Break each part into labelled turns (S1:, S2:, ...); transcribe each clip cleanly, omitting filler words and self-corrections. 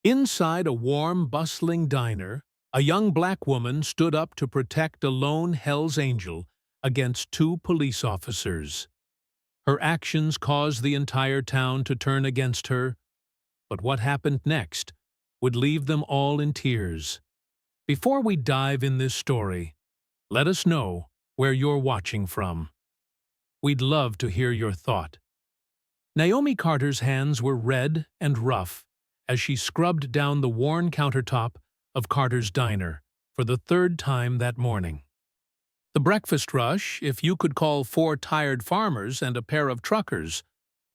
S1: Inside a warm, bustling diner, a young black woman stood up to protect a lone Hell's Angel against two police officers. Her actions caused the entire town to turn against her, but what happened next would leave them all in tears. Before we dive in this story, let us know where you're watching from. We'd love to hear your thought. Naomi Carter's hands were red and rough as she scrubbed down the worn countertop of Carter's diner for the third time that morning. The breakfast rush, if you could call four tired farmers and a pair of truckers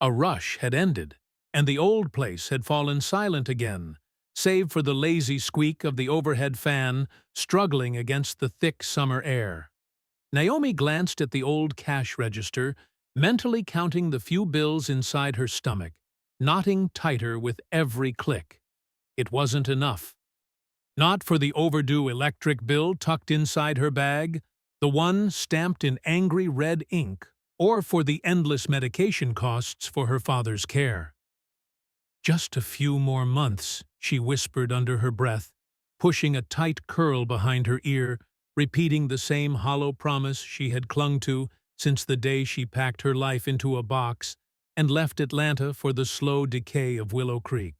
S1: a rush, had ended, and the old place had fallen silent again, save for the lazy squeak of the overhead fan struggling against the thick summer air. Naomi glanced at the old cash register, mentally counting the few bills inside her stomach, knotting tighter with every click. It wasn't enough. Not for the overdue electric bill tucked inside her bag, the one stamped in angry red ink, or for the endless medication costs for her father's care. "Just a few more months," she whispered under her breath, pushing a tight curl behind her ear, repeating the same hollow promise she had clung to since the day she packed her life into a box and left Atlanta for the slow decay of Willow Creek.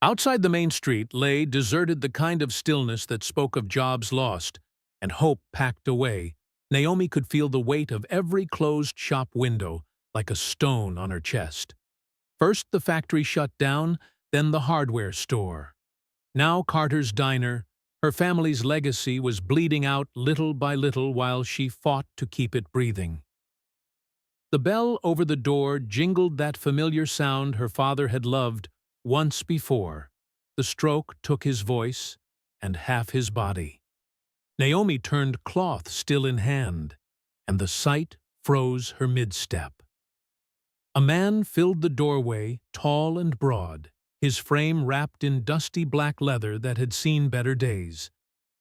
S1: Outside the main street lay deserted the kind of stillness that spoke of jobs lost and hope packed away. Naomi could feel the weight of every closed shop window like a stone on her chest. First the factory shut down, then the hardware store. Now Carter's diner. Her family's legacy was bleeding out little by little while she fought to keep it breathing. The bell over the door jingled that familiar sound her father had loved once before. The stroke took his voice and half his body. Naomi turned cloth still in hand, and the sight froze her mid-step. A man filled the doorway, tall and broad, his frame wrapped in dusty black leather that had seen better days.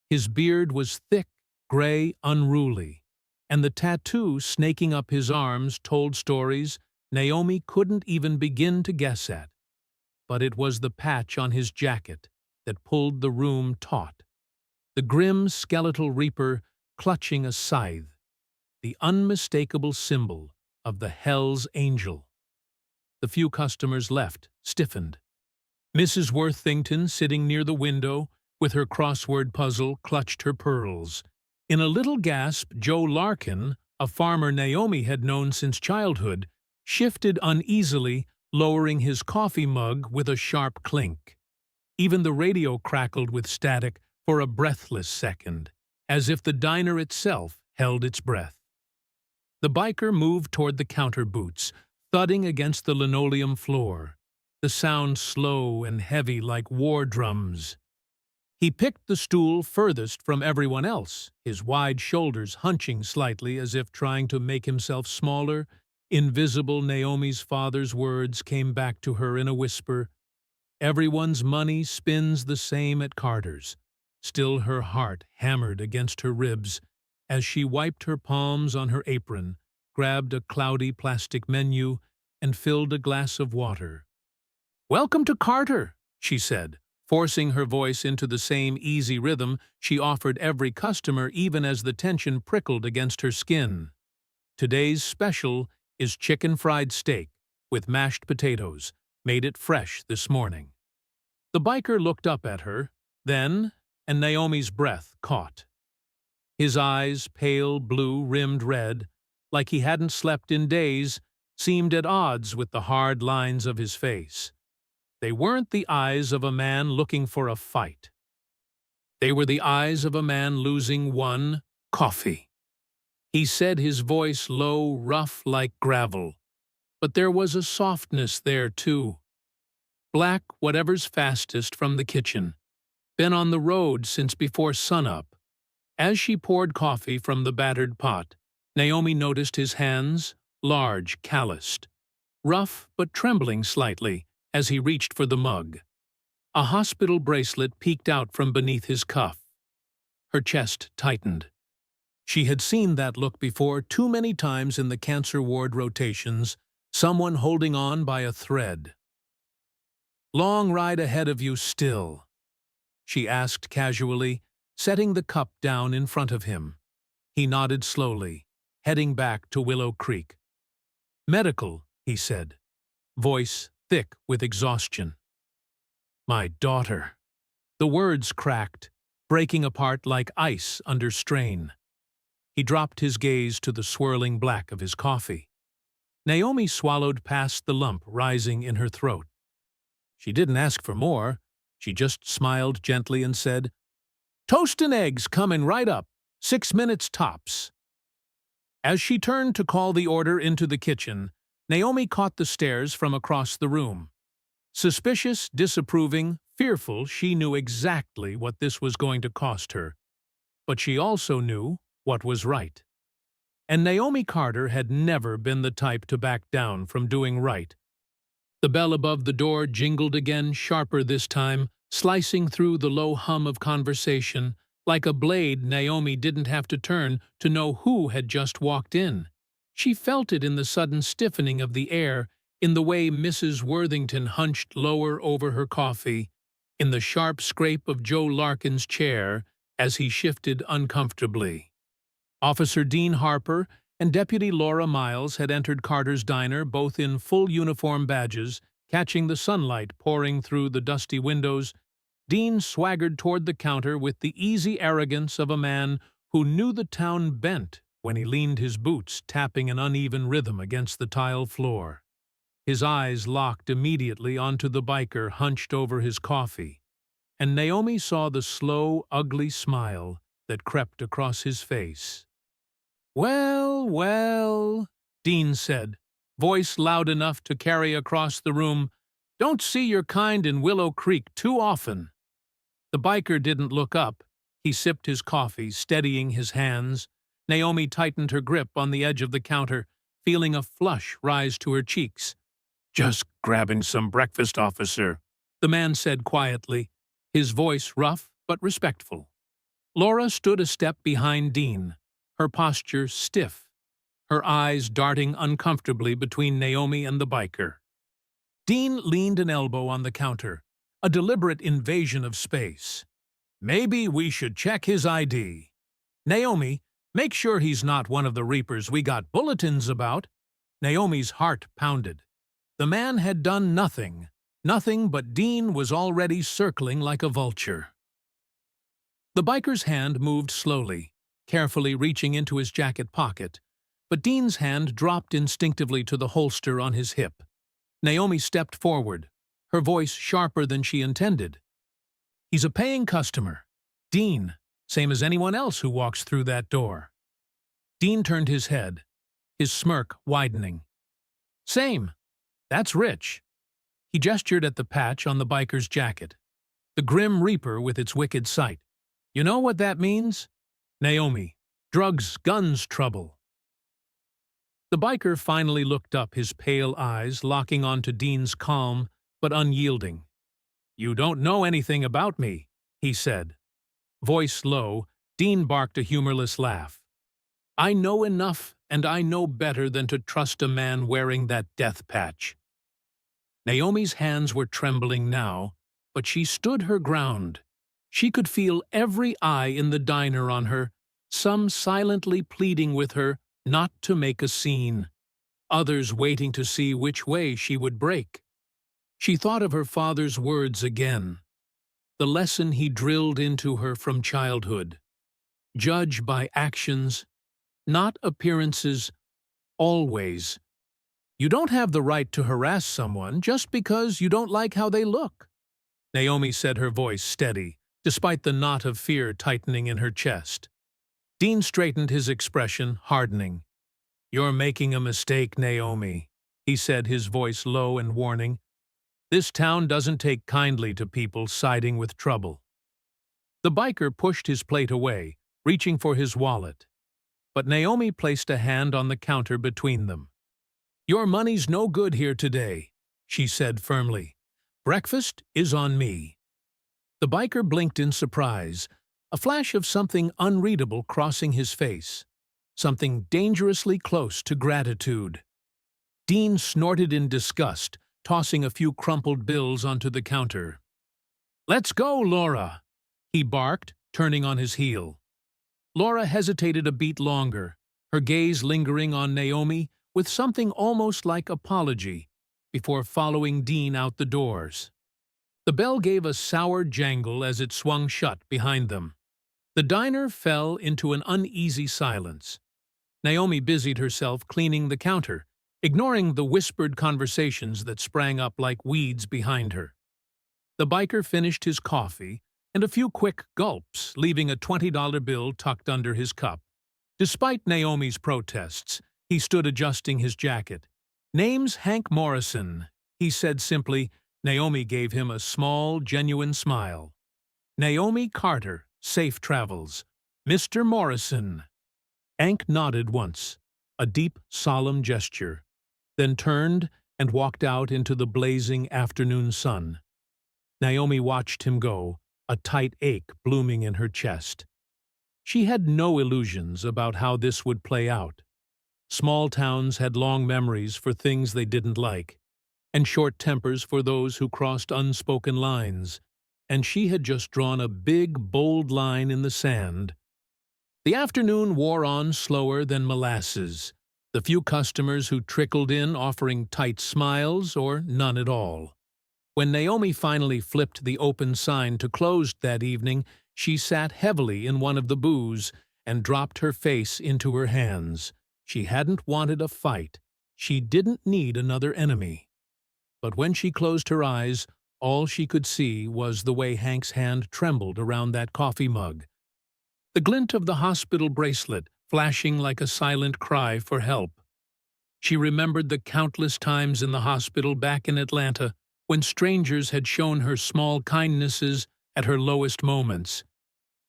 S1: His beard was thick, gray, unruly, and the tattoo snaking up his arms told stories Naomi couldn't even begin to guess at. But it was the patch on his jacket that pulled the room taut. The grim skeletal reaper clutching a scythe, the unmistakable symbol of the Hell's Angel. The few customers left, stiffened. Mrs. Worthington, sitting near the window, with her crossword puzzle, clutched her pearls. In a little gasp, Joe Larkin, a farmer Naomi had known since childhood, shifted uneasily, lowering his coffee mug with a sharp clink. Even the radio crackled with static for a breathless second, as if the diner itself held its breath. The biker moved toward the counter boots, thudding against the linoleum floor, the sound slow and heavy like war drums. He picked the stool furthest from everyone else, his wide shoulders hunching slightly as if trying to make himself smaller. Invisible Naomi's father's words came back to her in a whisper. "Everyone's money spins the same at Carter's." Still her heart hammered against her ribs as she wiped her palms on her apron, grabbed a cloudy plastic menu, and filled a glass of water. "Welcome to Carter," she said, forcing her voice into the same easy rhythm she offered every customer even as the tension prickled against her skin. "Today's special is chicken fried steak with mashed potatoes, made it fresh this morning." The biker looked up at her, then, and Naomi's breath caught. His eyes, pale blue rimmed red, like he hadn't slept in days, seemed at odds with the hard lines of his face. They weren't the eyes of a man looking for a fight. They were the eyes of a man losing one coffee. He said, his voice low, rough like gravel, but there was a softness there too. "Black, whatever's fastest from the kitchen. Been on the road since before sunup." As she poured coffee from the battered pot, Naomi noticed his hands, large, calloused, rough but trembling slightly as he reached for the mug. A hospital bracelet peeked out from beneath his cuff. Her chest tightened. She had seen that look before too many times in the cancer ward rotations, someone holding on by a thread. Long ride ahead of you still?" she asked casually, setting the cup down in front of him. He nodded slowly, heading back to Willow Creek. "Medical," he said, voice thick with exhaustion. "My daughter." The words cracked, breaking apart like ice under strain. He dropped his gaze to the swirling black of his coffee. Naomi swallowed past the lump rising in her throat. She didn't ask for more. She just smiled gently and said, "Toast and eggs coming right up, 6 minutes tops." As she turned to call the order into the kitchen, Naomi caught the stares from across the room. Suspicious, disapproving, fearful, she knew exactly what this was going to cost her. But she also knew what was right. And Naomi Carter had never been the type to back down from doing right. The bell above the door jingled again, sharper this time, slicing through the low hum of conversation. Like a blade, Naomi didn't have to turn to know who had just walked in. She felt it in the sudden stiffening of the air, in the way Mrs. Worthington hunched lower over her coffee, in the sharp scrape of Joe Larkin's chair as he shifted uncomfortably. Officer Dean Harper and Deputy Laura Miles had entered Carter's diner, both in full uniform badges, catching the sunlight pouring through the dusty windows. Dean swaggered toward the counter with the easy arrogance of a man who knew the town bent when he leaned his boots, tapping an uneven rhythm against the tile floor. His eyes locked immediately onto the biker hunched over his coffee, and Naomi saw the slow, ugly smile that crept across his face. "Well, well," Dean said, voice loud enough to carry across the room, "don't see your kind in Willow Creek too often." The biker didn't look up. He sipped his coffee, steadying his hands. Naomi tightened her grip on the edge of the counter, feeling a flush rise to her cheeks. "Just grabbing some breakfast, officer," the man said quietly, his voice rough but respectful. Laura stood a step behind Dean, her posture stiff, her eyes darting uncomfortably between Naomi and the biker. Dean leaned an elbow on the counter, a deliberate invasion of space. "Maybe we should check his ID. Naomi, make sure he's not one of the reapers we got bulletins about." Naomi's heart pounded. The man had done nothing, but Dean was already circling like a vulture. The biker's hand moved slowly, carefully reaching into his jacket pocket, but Dean's hand dropped instinctively to the holster on his hip. Naomi stepped forward, her voice sharper than she intended. "He's a paying customer. Dean, same as anyone else who walks through that door." Dean turned his head, his smirk widening. "Same. That's Rich." He gestured at the patch on the biker's jacket. "The Grim Reaper with its wicked sight. You know what that means? Naomi, drugs, guns, trouble." The biker finally looked up, his pale eyes locking onto Dean's calm but unyielding. "You don't know anything about me," he said. Voice low, Dean barked a humorless laugh. "I know enough, and I know better than to trust a man wearing that death patch." Naomi's hands were trembling now, but she stood her ground. She could feel every eye in the diner on her, some silently pleading with her not to make a scene, others waiting to see which way she would break. She thought of her father's words again, the lesson he drilled into her from childhood. Judge by actions, not appearances, always. You don't have the right to harass someone just because you don't like how they look. Naomi said, her voice steady, despite the knot of fear tightening in her chest. Dean straightened, his expression hardening. "You're making a mistake, Naomi," he said, his voice low and warning. "This town doesn't take kindly to people siding with trouble." The biker pushed his plate away, reaching for his wallet. But Naomi placed a hand on the counter between them. "Your money's no good here today," she said firmly. "Breakfast is on me." The biker blinked in surprise, a flash of something unreadable crossing his face, something dangerously close to gratitude. Dean snorted in disgust, tossing a few crumpled bills onto the counter. "Let's go, Laura," he barked, turning on his heel. Laura hesitated a beat longer, her gaze lingering on Naomi with something almost like apology, before following Dean out the doors. The bell gave a sour jangle as it swung shut behind them. The diner fell into an uneasy silence. Naomi busied herself cleaning the counter, ignoring the whispered conversations that sprang up like weeds behind her. The biker finished his coffee and a few quick gulps, leaving a $20 bill tucked under his cup. Despite Naomi's protests, he stood adjusting his jacket. "Name's Hank Morrison," he said simply. Naomi gave him a small, genuine smile. "Naomi Carter, safe travels. Mr. Morrison." Hank nodded once, a deep, solemn gesture, then turned and walked out into the blazing afternoon sun. Naomi watched him go, a tight ache blooming in her chest. She had no illusions about how this would play out. Small towns had long memories for things they didn't like, and short tempers for those who crossed unspoken lines, and she had just drawn a big, bold line in the sand. The afternoon wore on slower than molasses, the few customers who trickled in offering tight smiles or none at all. When Naomi finally flipped the open sign to closed that evening, she sat heavily in one of the booths and dropped her face into her hands. She hadn't wanted a fight. She didn't need another enemy. But when she closed her eyes, all she could see was the way Hank's hand trembled around that coffee mug. The glint of the hospital bracelet flashing like a silent cry for help. She remembered the countless times in the hospital back in Atlanta when strangers had shown her small kindnesses at her lowest moments.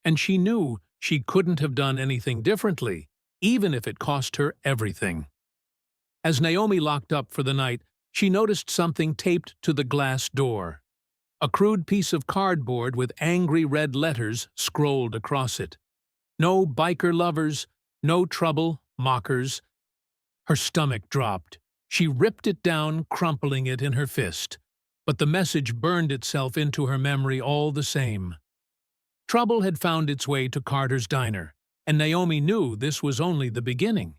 S1: And she knew she couldn't have done anything differently, even if it cost her everything. As Naomi locked up for the night, she noticed something taped to the glass door. A crude piece of cardboard with angry red letters scrolled across it. "No biker lovers, no trouble, mockers." Her stomach dropped. She ripped it down, crumpling it in her fist. But the message burned itself into her memory all the same. Trouble had found its way to Carter's diner, and Naomi knew this was only the beginning.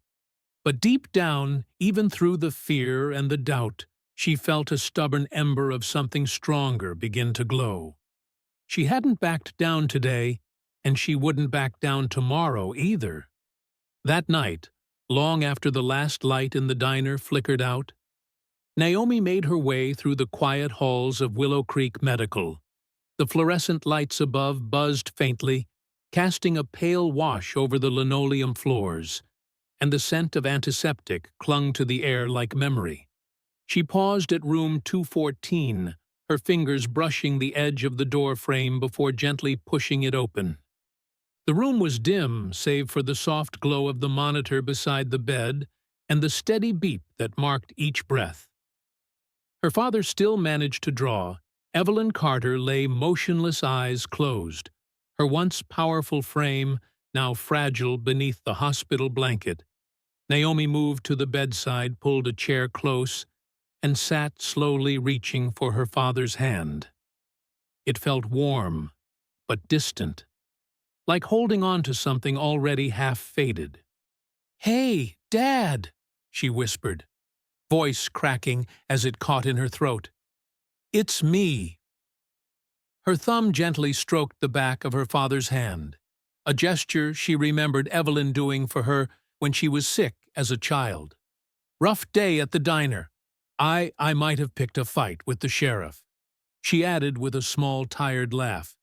S1: But deep down, even through the fear and the doubt, she felt a stubborn ember of something stronger begin to glow. She hadn't backed down today, and she wouldn't back down tomorrow either. That night, long after the last light in the diner flickered out, Naomi made her way through the quiet halls of Willow Creek Medical. The fluorescent lights above buzzed faintly, casting a pale wash over the linoleum floors, and the scent of antiseptic clung to the air like memory. She paused at room 214, her fingers brushing the edge of the door frame before gently pushing it open. The room was dim, save for the soft glow of the monitor beside the bed and the steady beep that marked each breath. Her father still managed to draw. Evelyn Carter lay motionless, eyes closed, her once powerful frame now fragile beneath the hospital blanket. Naomi moved to the bedside, pulled a chair close, and sat slowly reaching for her father's hand. It felt warm, but distant, like holding on to something already half-faded. "Hey, Dad," she whispered, voice cracking as it caught in her throat. "It's me." Her thumb gently stroked the back of her father's hand, a gesture she remembered Evelyn doing for her when she was sick as a child. "Rough day at the diner. I might have picked a fight with the sheriff," she added with a small, tired laugh.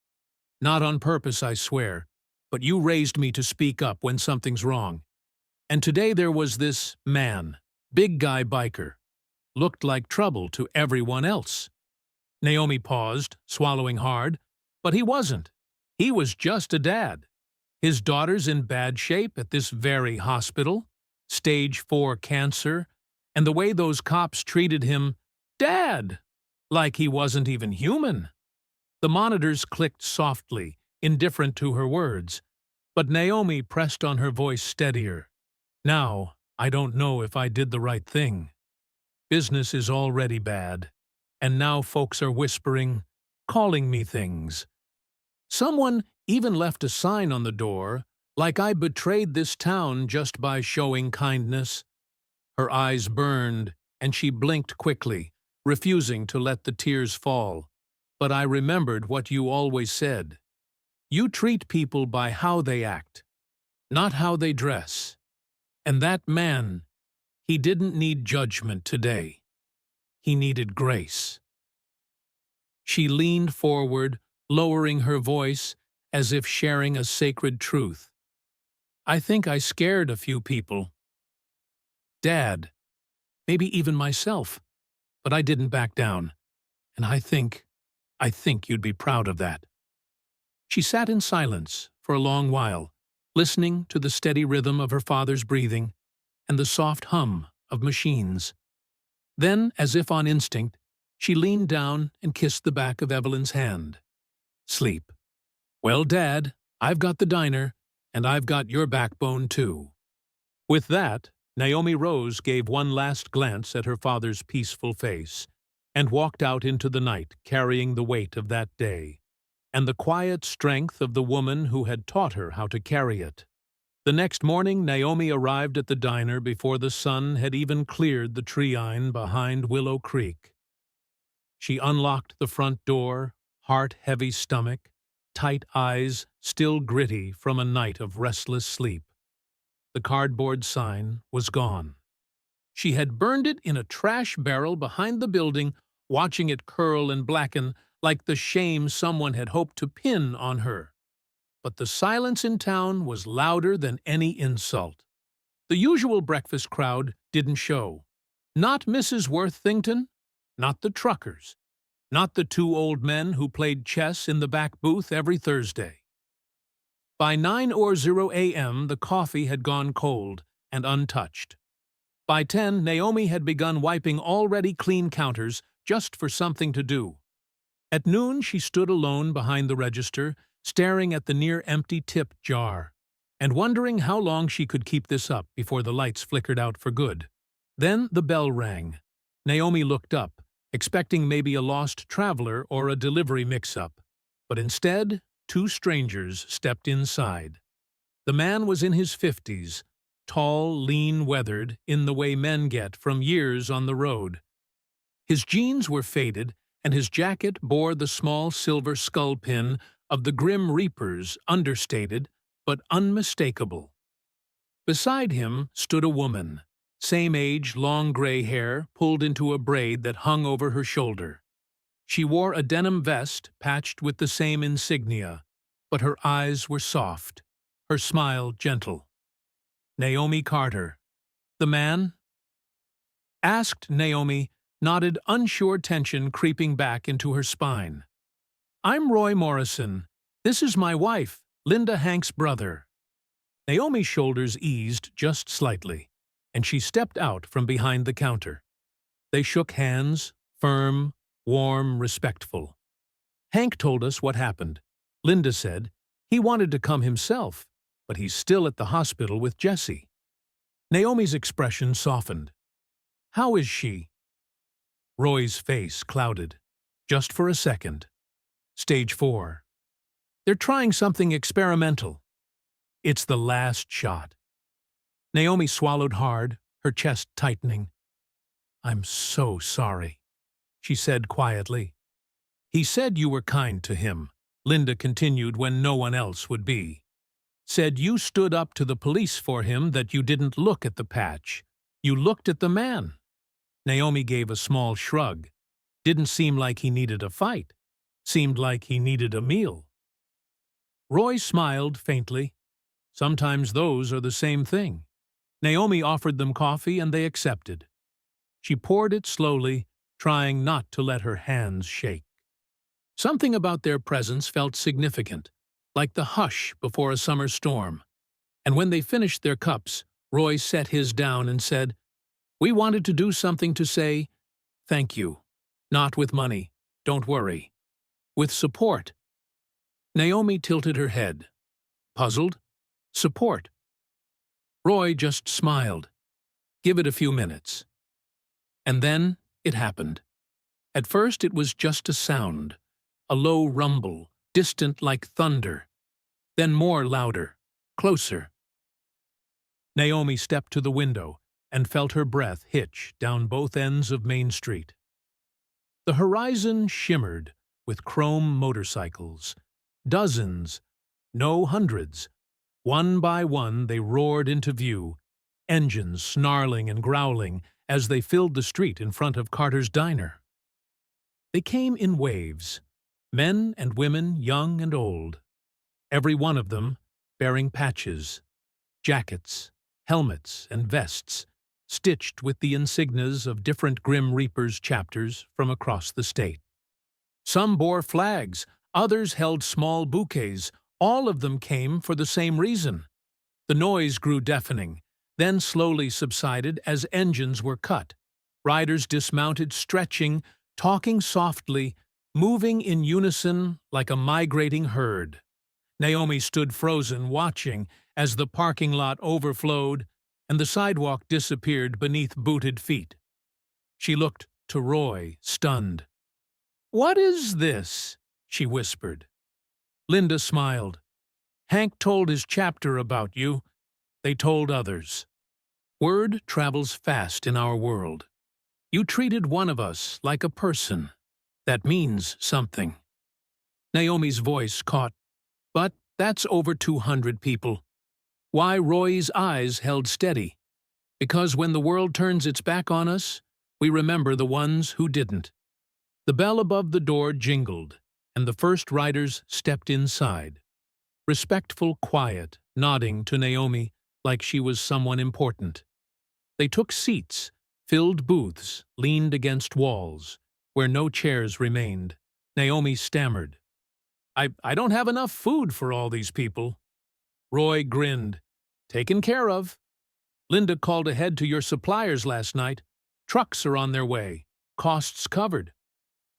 S1: "Not on purpose, I swear, but you raised me to speak up when something's wrong. And today there was this man, big guy biker. Looked like trouble to everyone else." Naomi paused, swallowing hard, but he wasn't. He was just a dad. His daughter's in bad shape at this very hospital, stage 4 cancer, and the way those cops treated him, Dad, like he wasn't even human. The monitors clicked softly, indifferent to her words, but Naomi pressed on her voice steadier. "Now, I don't know if I did the right thing. Business is already bad, and now folks are whispering, calling me things. Someone even left a sign on the door, like I betrayed this town just by showing kindness. Her eyes burned, and she blinked quickly, refusing to let the tears fall. But I remembered what you always said. You treat people by how they act, not how they dress. And that man, he didn't need judgment today. He needed grace. She leaned forward, lowering her voice as if sharing a sacred truth. I think I scared a few people. Dad, maybe even myself, but I didn't back down. And I think you'd be proud of that. She sat in silence for a long while, listening to the steady rhythm of her father's breathing and the soft hum of machines. Then, as if on instinct, she leaned down and kissed the back of Evelyn's hand. Sleep. Well, Dad, I've got the diner, and I've got your backbone too. With that, Naomi Rose gave one last glance at her father's peaceful face and walked out into the night, carrying the weight of that day and the quiet strength of the woman who had taught her how to carry it. The next morning, Naomi arrived at the diner before the sun had even cleared the treine behind Willow Creek. She unlocked the front door, heart-heavy stomach, tight eyes still gritty from a night of restless sleep. The cardboard sign was gone. She had burned it in a trash barrel behind the building, watching it curl and blacken like the shame someone had hoped to pin on her. But the silence in town was louder than any insult. The usual breakfast crowd didn't show. Not Mrs. Worthington, not the truckers, not the two old men who played chess in the back booth every Thursday. By 9:00 a.m., the coffee had gone cold and untouched. By 10, Naomi had begun wiping already clean counters just for something to do. At noon, she stood alone behind the register, staring at the near-empty tip jar, and wondering how long she could keep this up before the lights flickered out for good. Then the bell rang. Naomi looked up, expecting maybe a lost traveler or a delivery mix-up. But instead, two strangers stepped inside. The man was in his 50s, tall, lean, weathered, in the way men get from years on the road. His jeans were faded, and his jacket bore the small silver skull pin of the Grim Reapers, understated but unmistakable. Beside him stood a woman, same age, long gray hair pulled into a braid that hung over her shoulder. She wore a denim vest patched with the same insignia, but her eyes were soft, her smile gentle. Naomi Carter. The man? Asked Naomi, nodded, unsure tension creeping back into her spine. I'm Roy Morrison. This is my wife, Linda Hank's brother. Naomi's shoulders eased just slightly, and she stepped out from behind the counter. They shook hands, firm, warm, respectful. Hank told us what happened. Linda said he wanted to come himself, but he's still at the hospital with Jessie. Naomi's expression softened. How is she? Roy's face clouded, just for a second. Stage 4. They're trying something experimental. It's the last shot. Naomi swallowed hard, her chest tightening. I'm so sorry, she said quietly. He said you were kind to him, Linda continued when no one else would be. Said you stood up to the police for him, that you didn't look at the patch. You looked at the man. Naomi gave a small shrug. Didn't seem like he needed a fight. Seemed like he needed a meal. Roy smiled faintly. Sometimes those are the same thing. Naomi offered them coffee and they accepted. She poured it slowly, trying not to let her hands shake. Something about their presence felt significant, like the hush before a summer storm. And when they finished their cups, Roy set his down and said, We wanted to do something to say, thank you. Not with money, don't worry. With support. Naomi tilted her head. Puzzled? Support. Roy just smiled. Give it a few minutes. And then it happened. At first it was just a sound, a low rumble, distant like thunder, then more louder, closer. Naomi stepped to the window and felt her breath hitch down both ends of Main Street. The horizon shimmered with chrome motorcycles. Dozens, no hundreds. One by one they roared into view, engines snarling and growling as they filled the street in front of Carter's Diner. They came in waves, men and women, young and old, every one of them bearing patches, jackets, helmets, and vests, stitched with the insignias of different Grim Reaper's chapters from across the state. Some bore flags, others held small bouquets. All of them came for the same reason. The noise grew deafening, then slowly subsided as engines were cut. Riders dismounted, stretching, talking softly, moving in unison like a migrating herd. Naomi stood frozen, watching as the parking lot overflowed and the sidewalk disappeared beneath booted feet. She looked to Roy, stunned. "What is this?" she whispered. Linda smiled. "Hank told his chapter about you. They told others. Word travels fast in our world. You treated one of us like a person. That means something." Naomi's voice caught. "But that's over 200 people." Why Roy's eyes held steady. Because when the world turns its back on us, we remember the ones who didn't. The bell above the door jingled, and the first riders stepped inside. Respectful quiet, nodding to Naomi like she was someone important. They took seats, filled booths, leaned against walls, where no chairs remained. Naomi stammered. I don't have enough food for all these people." Roy grinned. "Taken care of. Linda called ahead to your suppliers last night. Trucks are on their way. Costs covered."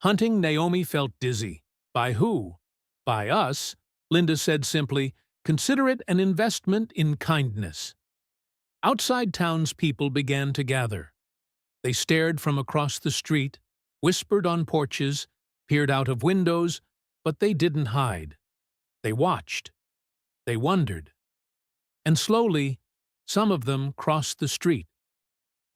S1: Hunting Naomi felt dizzy. By who? By us? Linda said simply, "Consider it an investment in kindness." Outside townspeople began to gather. They stared from across the street, whispered on porches, peered out of windows, but they didn't hide. They watched. They wondered. And slowly, some of them crossed the street.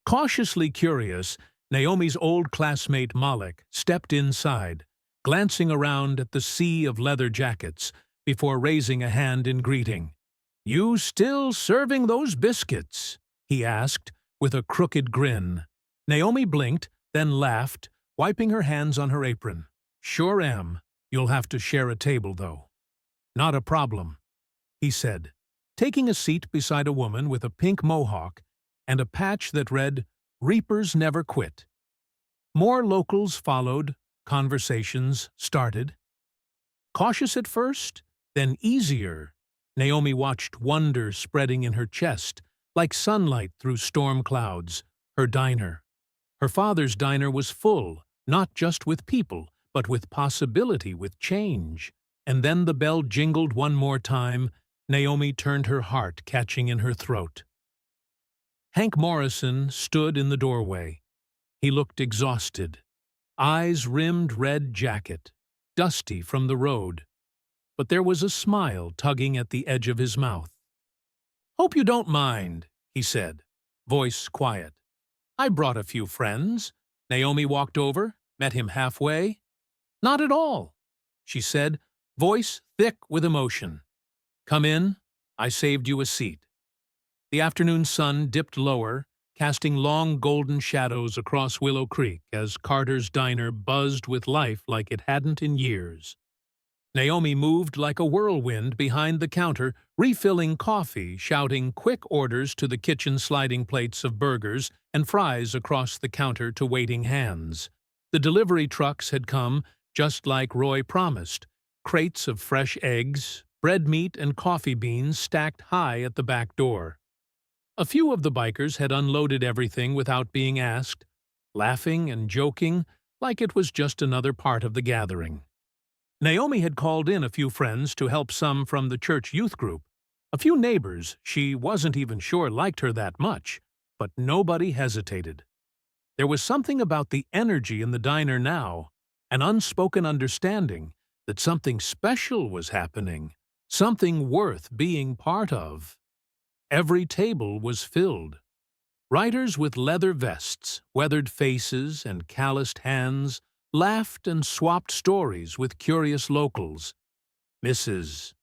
S1: Cautiously curious, Naomi's old classmate Malik stepped inside, glancing around at the sea of leather jackets before raising a hand in greeting. "You still serving those biscuits?" he asked, with a crooked grin. Naomi blinked, then laughed, wiping her hands on her apron. "Sure am. You'll have to share a table, though." "Not a problem," he said, taking a seat beside a woman with a pink mohawk and a patch that read, "Reapers Never Quit." More locals followed, conversations started. Cautious at first, then easier, Naomi watched wonder spreading in her chest, like sunlight through storm clouds. Her diner. Her father's diner was full, not just with people, but with possibility, with change. And then the bell jingled one more time. Naomi turned, her heart catching in her throat. Hank Morrison stood in the doorway. He looked exhausted. Eyes-rimmed red jacket, dusty from the road. But there was a smile tugging at the edge of his mouth. "Hope you don't mind," he said, voice quiet. "I brought a few friends." Naomi walked over, met him halfway. "Not at all," she said, voice thick with emotion. "Come in. I saved you a seat." The afternoon sun dipped lower, casting long golden shadows across Willow Creek as Carter's Diner buzzed with life like it hadn't in years. Naomi moved like a whirlwind behind the counter, refilling coffee, shouting quick orders to the kitchen, sliding plates of burgers and fries across the counter to waiting hands. The delivery trucks had come, just like Roy promised. Crates of fresh eggs, bread meat, and coffee beans stacked high at the back door. A few of the bikers had unloaded everything without being asked, laughing and joking like it was just another part of the gathering. Naomi had called in a few friends to help, some from the church youth group. A few neighbors she wasn't even sure liked her that much, but nobody hesitated. There was something about the energy in the diner now, an unspoken understanding that something special was happening, something worth being part of. Every table was filled. Writers with leather vests, weathered faces, and calloused hands laughed and swapped stories with curious locals. Mrs.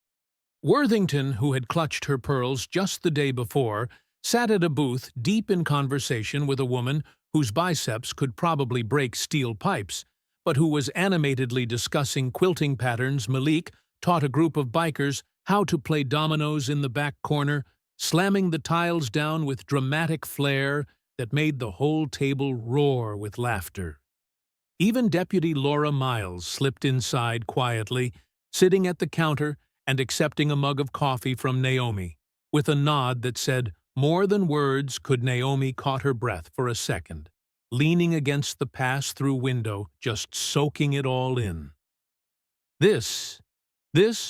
S1: Worthington, who had clutched her pearls just the day before, sat at a booth deep in conversation with a woman whose biceps could probably break steel pipes, but who was animatedly discussing quilting patterns. Malik taught a group of bikers how to play dominoes in the back corner, slamming the tiles down with dramatic flair that made the whole table roar with laughter. Even Deputy Laura Miles slipped inside quietly, sitting at the counter and accepting a mug of coffee from Naomi. With a nod that said more than words could, Naomi caught her breath for a second, leaning against the pass-through window, just soaking it all in. This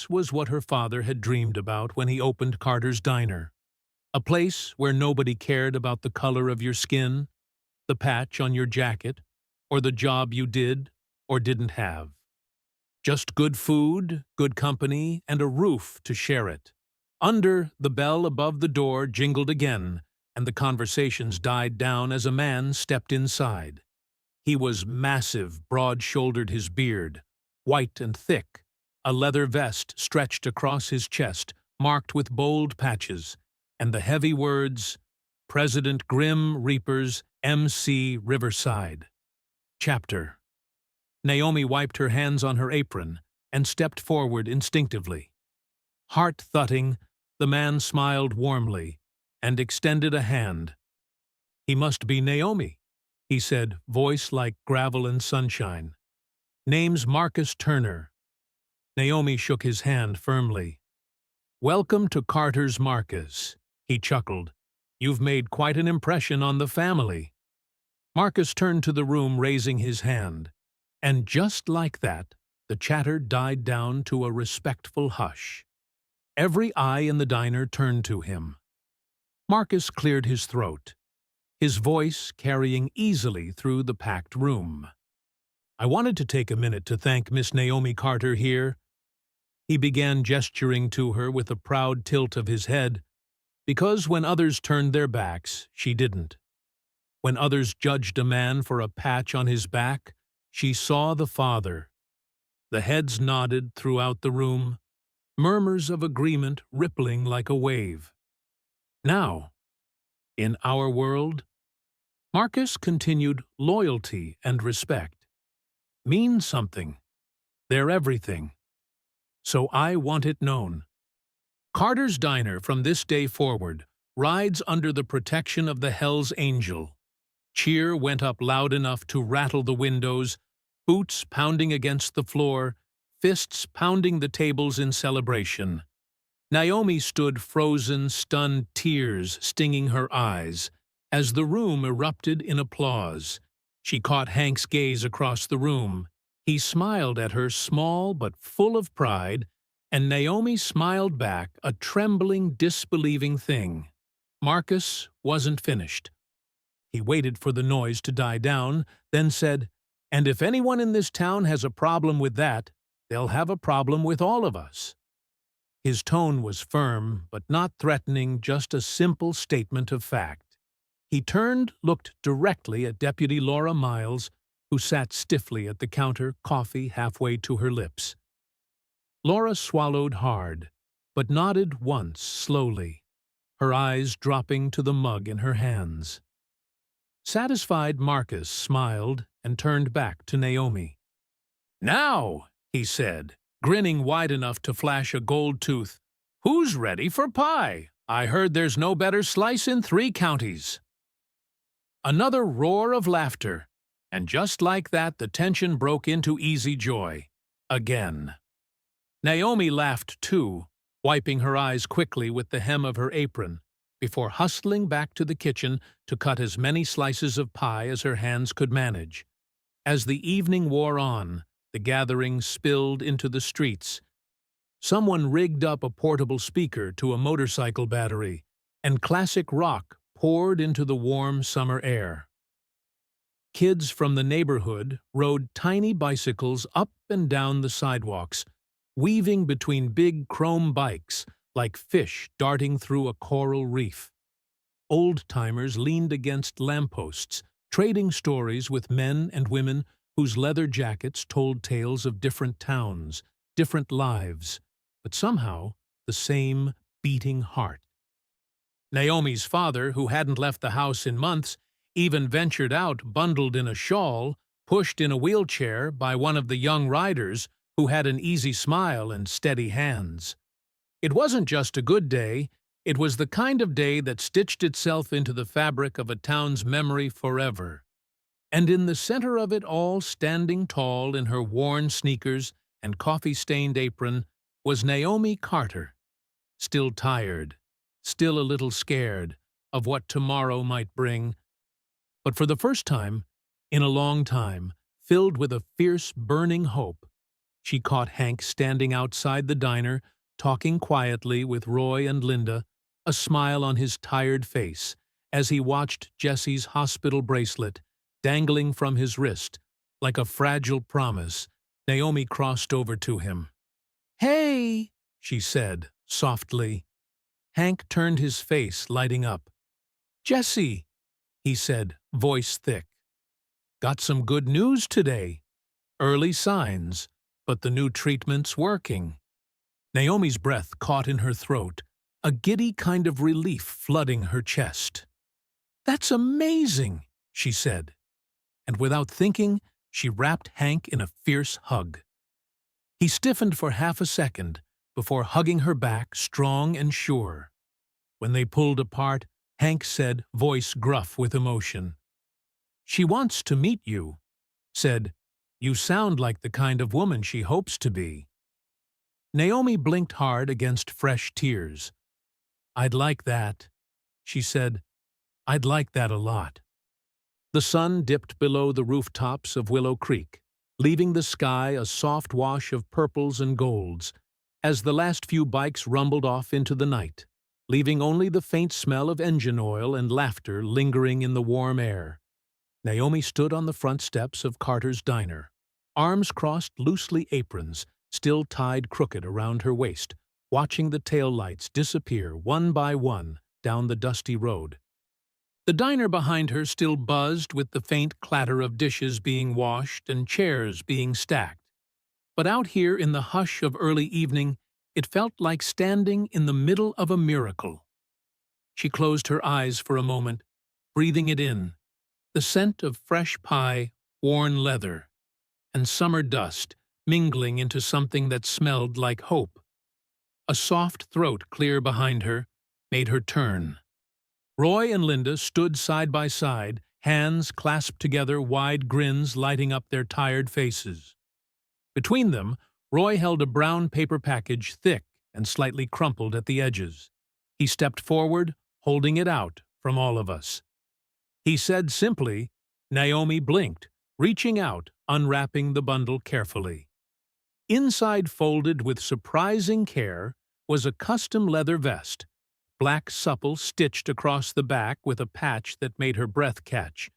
S1: was what her father had dreamed about when he opened Carter's Diner. A place where nobody cared about the color of your skin, the patch on your jacket, or the job you did or didn't have. Just good food, good company, and a roof to share it. The bell above the door jingled again, and the conversations died down as a man stepped inside. He was massive, broad-shouldered, his beard, white and thick, a leather vest stretched across his chest, marked with bold patches, and the heavy words, President Grim Reaper's MC Riverside. Chapter. Naomi wiped her hands on her apron and stepped forward instinctively. Heart-thudding, the man smiled warmly and extended a hand. "He must be Naomi," he said, voice like gravel and sunshine. "Name's Marcus Turner." Naomi shook his hand firmly. "Welcome to Carter's, Marcus," he chuckled. "You've made quite an impression on the family." Marcus turned to the room, raising his hand. And just like that, the chatter died down to a respectful hush. Every eye in the diner turned to him. Marcus cleared his throat, his voice carrying easily through the packed room. "I wanted to take a minute to thank Miss Naomi Carter here." He began gesturing to her with a proud tilt of his head, because when others turned their backs, she didn't. When others judged a man for a patch on his back, she saw the father. The heads nodded throughout the room, murmurs of agreement rippling like a wave. Now, in our world, Marcus continued, loyalty and respect mean something. They're everything. So I want it known. Carter's Diner from this day forward rides under the protection of the Hell's Angel. Cheer went up loud enough to rattle the windows, boots pounding against the floor, fists pounding the tables in celebration. Naomi stood frozen, stunned, tears stinging her eyes, as the room erupted in applause. She caught Hank's gaze across the room. He smiled at her, small but full of pride, and Naomi smiled back, a trembling, disbelieving thing. Marcus wasn't finished. He waited for the noise to die down, then said, "And if anyone in this town has a problem with that, they'll have a problem with all of us." His tone was firm, but not threatening, just a simple statement of fact. He turned, looked directly at Deputy Laura Miles, who sat stiffly at the counter, coffee halfway to her lips. Laura swallowed hard, but nodded once, slowly, her eyes dropping to the mug in her hands. Satisfied, Marcus smiled and turned back to Naomi. "Now," he said, grinning wide enough to flash a gold tooth, "who's ready for pie? I heard there's no better slice in 3 counties." Another roar of laughter, and just like that the tension broke into easy joy. Again. Naomi laughed too, wiping her eyes quickly with the hem of her apron, before hustling back to the kitchen to cut as many slices of pie as her hands could manage. As the evening wore on, the gathering spilled into the streets. Someone rigged up a portable speaker to a motorcycle battery, and classic rock poured into the warm summer air. Kids from the neighborhood rode tiny bicycles up and down the sidewalks, weaving between big chrome bikes like fish darting through a coral reef. Old-timers leaned against lampposts, trading stories with men and women whose leather jackets told tales of different towns, different lives, but somehow the same beating heart. Naomi's father, who hadn't left the house in months, even ventured out bundled in a shawl, pushed in a wheelchair by one of the young riders who had an easy smile and steady hands. It wasn't just a good day, it was the kind of day that stitched itself into the fabric of a town's memory forever. And in the center of it all, standing tall in her worn sneakers and coffee-stained apron, was Naomi Carter, still tired, still a little scared of what tomorrow might bring, but for the first time, in a long time, filled with a fierce, burning hope. She caught Hank standing outside the diner, talking quietly with Roy and Linda, a smile on his tired face, as he watched Jesse's hospital bracelet dangling from his wrist. Like a fragile promise, Naomi crossed over to him. "Hey," she said, softly. Hank turned his face, lighting up. "Jesse," he said, voice thick. "Got some good news today. Early signs, but the new treatment's working." Naomi's breath caught in her throat, a giddy kind of relief flooding her chest. "That's amazing," she said, and without thinking, she wrapped Hank in a fierce hug. He stiffened for half a second before hugging her back, strong and sure. When they pulled apart, Hank said, voice gruff with emotion, "She wants to meet you," said, "You sound like the kind of woman she hopes to be." Naomi blinked hard against fresh tears. "I'd like that," she said. "I'd like that a lot." The sun dipped below the rooftops of Willow Creek, leaving the sky a soft wash of purples and golds, as the last few bikes rumbled off into the night, leaving only the faint smell of engine oil and laughter lingering in the warm air. Naomi stood on the front steps of Carter's diner, arms crossed, loosely aprons still tied crooked around her waist, watching the tail lights disappear one by one down the dusty road. The diner behind her still buzzed with the faint clatter of dishes being washed and chairs being stacked. But out here in the hush of early evening, it felt like standing in the middle of a miracle. She closed her eyes for a moment, breathing it in, the scent of fresh pie, worn leather, and summer dust mingling into something that smelled like hope. A soft throat clear behind her made her turn. Roy and Linda stood side by side, hands clasped together, wide grins lighting up their tired faces. Between them, Roy held a brown paper package, thick and slightly crumpled at the edges. He stepped forward, holding it out from all of us. He said simply, Naomi blinked, reaching out, unwrapping the bundle carefully. Inside, folded with surprising care, was a custom leather vest, black supple stitched across the back with a patch that made her breath catch.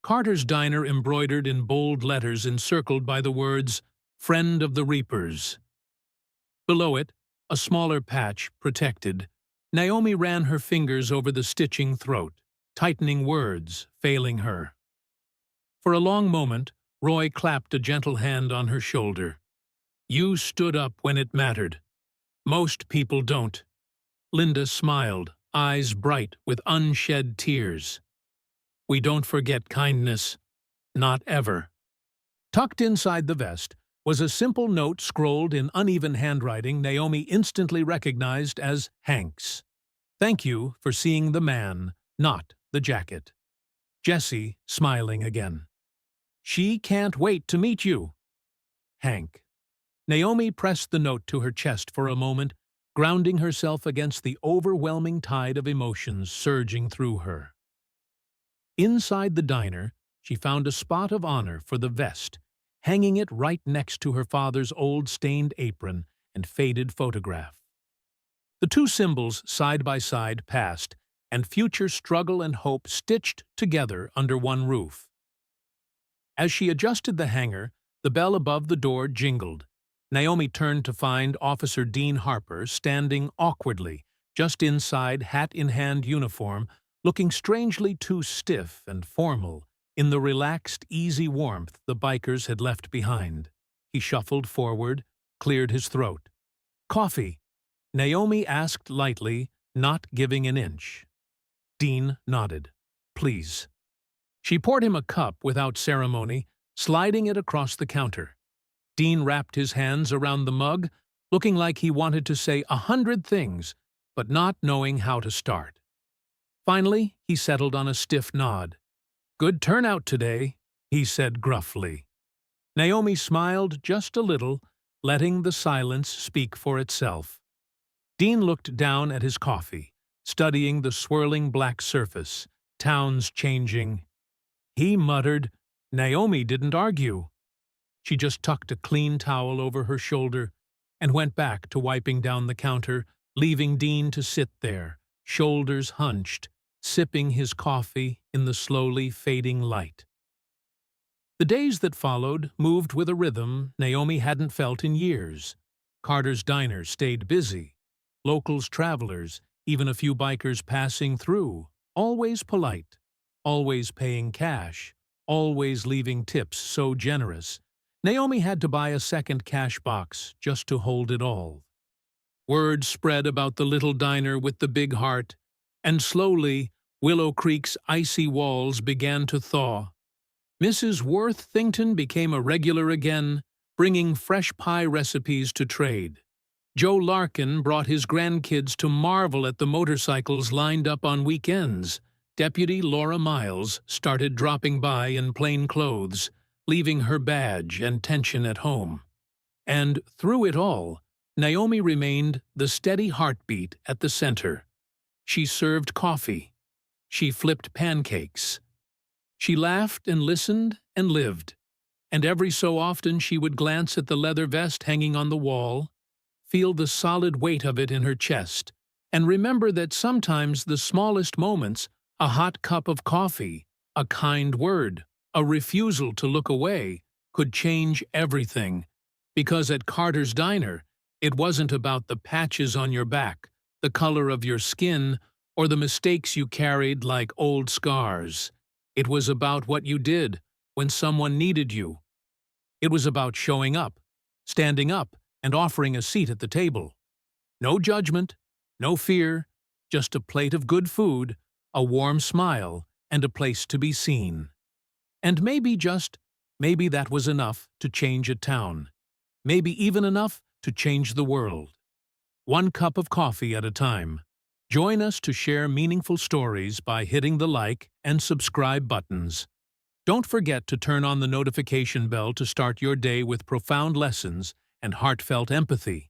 S1: Carter's Diner embroidered in bold letters encircled by the words, "Friend of the Reapers." Below it, a smaller patch, protected. Naomi ran her fingers over the stitching throat, tightening words, failing her. For a long moment, Roy clapped a gentle hand on her shoulder. "You stood up when it mattered. Most people don't." Linda smiled, eyes bright with unshed tears. "We don't forget kindness. Not ever." Tucked inside the vest was a simple note scrolled in uneven handwriting Naomi instantly recognized as Hank's. "Thank you for seeing the man, not the jacket. Jesse," smiling again. "She can't wait to meet you. Hank." Naomi pressed the note to her chest for a moment, grounding herself against the overwhelming tide of emotions surging through her. Inside the diner, she found a spot of honor for the vest, hanging it right next to her father's old stained apron and faded photograph. The two symbols side by side passed, and future struggle and hope stitched together under one roof. As she adjusted the hanger, the bell above the door jingled. Naomi turned to find Officer Dean Harper standing awkwardly, just inside hat-in-hand uniform, looking strangely too stiff and formal in the relaxed, easy warmth the bikers had left behind. He shuffled forward, cleared his throat. "Coffee?" Naomi asked lightly, not giving an inch. Dean nodded. "Please." She poured him a cup without ceremony, sliding it across the counter. Dean wrapped his hands around the mug, looking like he wanted to say 100 things, but not knowing how to start. Finally, he settled on a stiff nod. "Good turnout today," he said gruffly. Naomi smiled just a little, letting the silence speak for itself. Dean looked down at his coffee, studying the swirling black surface, towns changing. He muttered. Naomi didn't argue. She just tucked a clean towel over her shoulder and went back to wiping down the counter, leaving Dean to sit there, shoulders hunched, sipping his coffee in the slowly fading light. The days that followed moved with a rhythm Naomi hadn't felt in years. Carter's Diner stayed busy. Locals, travelers, even a few bikers passing through, always polite, always paying cash, always leaving tips so generous. Naomi had to buy a second cash box just to hold it all. Word spread about the little diner with the big heart, and slowly Willow Creek's icy walls began to thaw. Mrs. Worthington became a regular again, bringing fresh pie recipes to trade. Joe Larkin brought his grandkids to marvel at the motorcycles lined up on weekends. Deputy Laura Miles started dropping by in plain clothes, leaving her badge and tension at home. And through it all, Naomi remained the steady heartbeat at the center. She served coffee. She flipped pancakes. She laughed and listened and lived. And every so often she would glance at the leather vest hanging on the wall, feel the solid weight of it in her chest, and remember that sometimes the smallest moments, a hot cup of coffee, a kind word, a refusal to look away, could change everything. Because at Carter's Diner, it wasn't about the patches on your back, the color of your skin, or the mistakes you carried like old scars. It was about what you did when someone needed you. It was about showing up, standing up, and offering a seat at the table. No judgment, no fear, just a plate of good food, a warm smile, and a place to be seen. And maybe that was enough to change a town. Maybe even enough to change the world. One cup of coffee at a time. Join us to share meaningful stories by hitting the like and subscribe buttons. Don't forget to turn on the notification bell to start your day with profound lessons and heartfelt empathy.